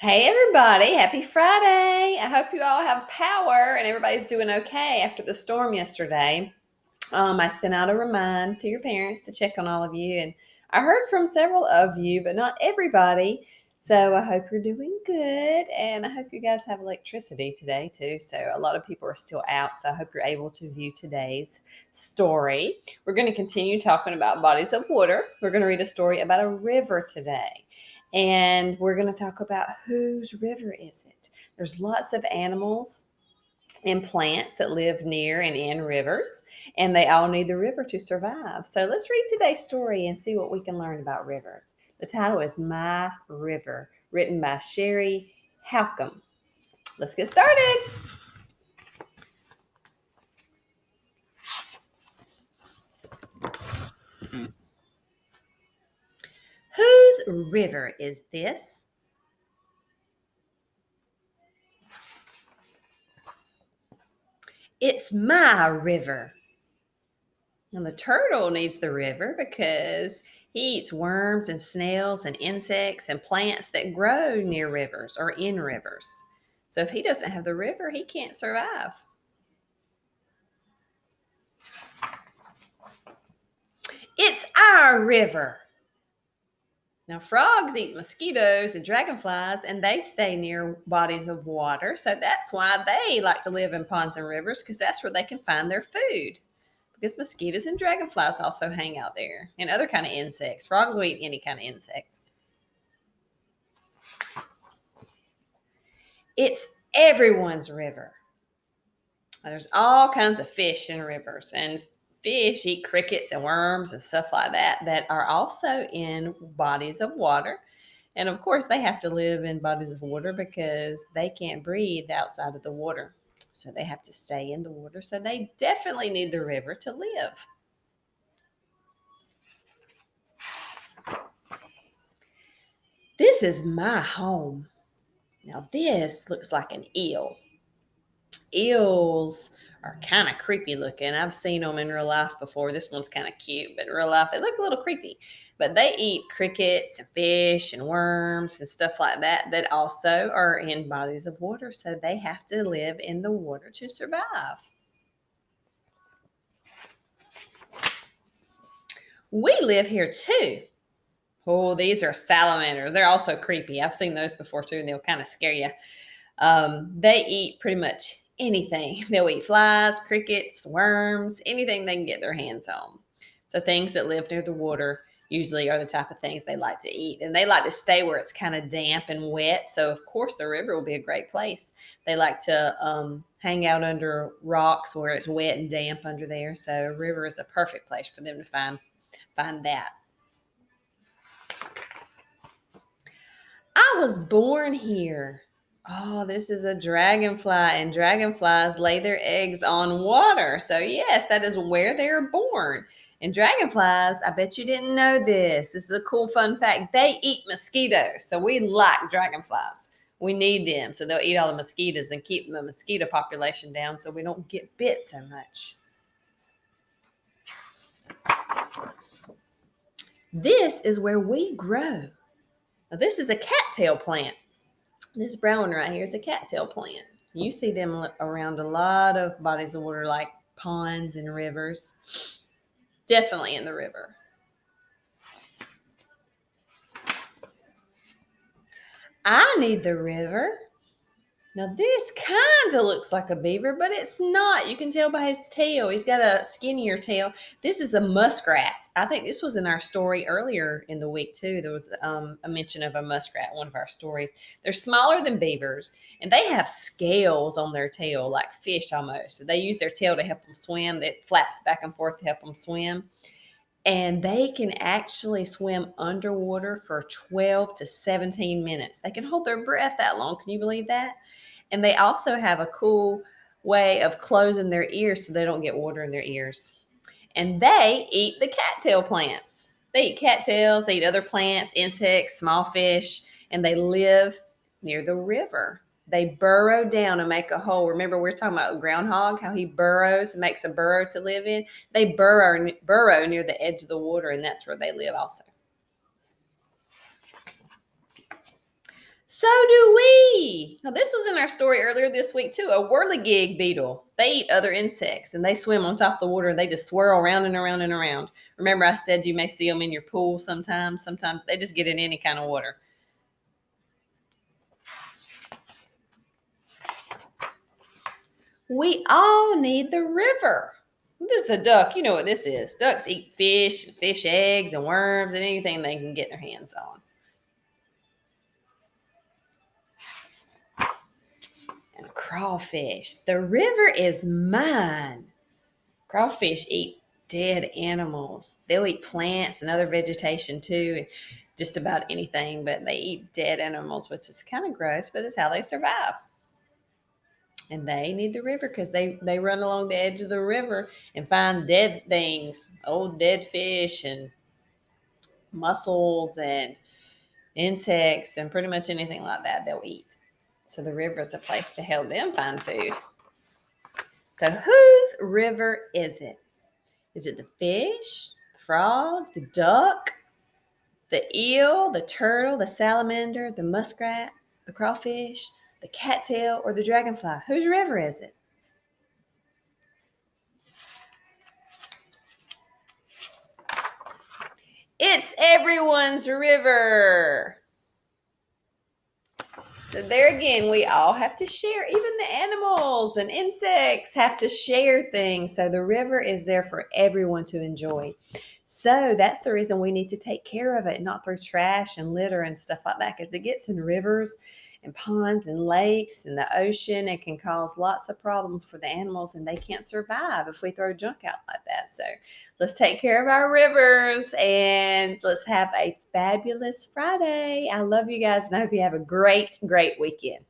Hey everybody, happy Friday. I hope you all have power and everybody's doing okay after the storm yesterday. I sent out a remind to your parents to check on all of you, and I heard from several of you, but not everybody. So I hope you're doing good, and I hope you guys have electricity today too. So a lot of people are still out, so I hope you're able to view today's story. We're going to continue talking about bodies of water. We're going to read a story about a river today, and we're going to talk about whose river is it. There's lots of animals and plants that live near and in rivers, and they all need the river to survive. So let's read today's story and see what we can learn about rivers. The title is My River, written by Sherry Halcomb. Let's get started. Whose river is this? It's my river. And the turtle needs the river because he eats worms and snails and insects and plants that grow near rivers or in rivers. So if he doesn't have the river, he can't survive. It's our river. Now, frogs eat mosquitoes and dragonflies, and they stay near bodies of water. So that's why they like to live in ponds and rivers because that's where they can find their food. Because mosquitoes and dragonflies also hang out there, and other kind of insects. Frogs will eat any kind of insect. It's everyone's river. There's all kinds of fish in rivers, and fish eat crickets and worms and stuff like that are also in bodies of water. And of course, they have to live in bodies of water because they can't breathe outside of the water. So they have to stay in the water. So they definitely need the river to live. This is my home. Now, this looks like an eel. Eels are kind of creepy looking. I've seen them in real life before. This one's kind of cute, but in real life, they look a little creepy. But they eat crickets and fish and worms and stuff like that also are in bodies of water. So they have to live in the water to survive. We live here too. Oh, these are salamanders. They're also creepy. I've seen those before too, and they'll kind of scare you. They eat pretty much anything. They'll eat flies, crickets, worms, anything they can get their hands on. So things that live near the water usually are the type of things they like to eat. And they like to stay where it's kind of damp and wet. So of course the river will be a great place. They like to hang out under rocks where it's wet and damp under there. So a river is a perfect place for them to find that. I was born here. Oh, this is a dragonfly, and dragonflies lay their eggs on water. So, yes, that is where they're born. And dragonflies, I bet you didn't know this. This is a cool fun fact. They eat mosquitoes. So, we like dragonflies. We need them. So, they'll eat all the mosquitoes and keep the mosquito population down so we don't get bit so much. This is where we grow. Now, this is a cattail plant. This brown one right here is a cattail plant. You see them around a lot of bodies of water like ponds and rivers. Definitely in the river. I need the river. Now, this kind of looks like a beaver, but it's not. You can tell by his tail. He's got a skinnier tail. This is a muskrat. I think this was in our story earlier in the week, too. There was a mention of a muskrat in one of our stories. They're smaller than beavers, and they have scales on their tail, like fish almost. They use their tail to help them swim. It flaps back and forth to help them swim. And they can actually swim underwater for 12 to 17 minutes. They can hold their breath that long. Can you believe that? And they also have a cool way of closing their ears so they don't get water in their ears. And they eat the cattail plants. They eat cattails, they eat other plants, insects, small fish, and they live near the river. They burrow down and make a hole. Remember, we are talking about groundhog, how he burrows and makes a burrow to live in. They burrow near the edge of the water, and that's where they live also. So do we. Now, this was in our story earlier this week, too. A whirligig beetle. They eat other insects and they swim on top of the water and they just swirl around and around and around. Remember, I said you may see them in your pool sometimes. Sometimes they just get in any kind of water. We all need the river. This is a duck. You know what this is. Ducks eat fish, fish eggs, and worms, and anything they can get their hands on. And crawfish. The river is mine. Crawfish eat dead animals. They'll eat plants and other vegetation too, just about anything, but they eat dead animals, which is kind of gross, but it's how they survive. And they need the river because they run along the edge of the river and find dead things, old dead fish and mussels and insects and pretty much anything like that they'll eat. So the river is a place to help them find food. So whose river is it? Is it the fish, the frog, the duck, the eel, the turtle, the salamander, the muskrat, the crawfish, the cattail, or the dragonfly? Whose river is it? It's everyone's river. So there again, we all have to share. Even the animals and insects have to share things. So the river is there for everyone to enjoy. So that's the reason we need to take care of it, not throw trash and litter and stuff like that, because it gets in rivers and ponds and lakes and the ocean. It can cause lots of problems for the animals, and they can't survive if we throw junk out like that. So let's take care of our rivers and let's have a fabulous Friday. I love you guys, and I hope you have a great, great weekend.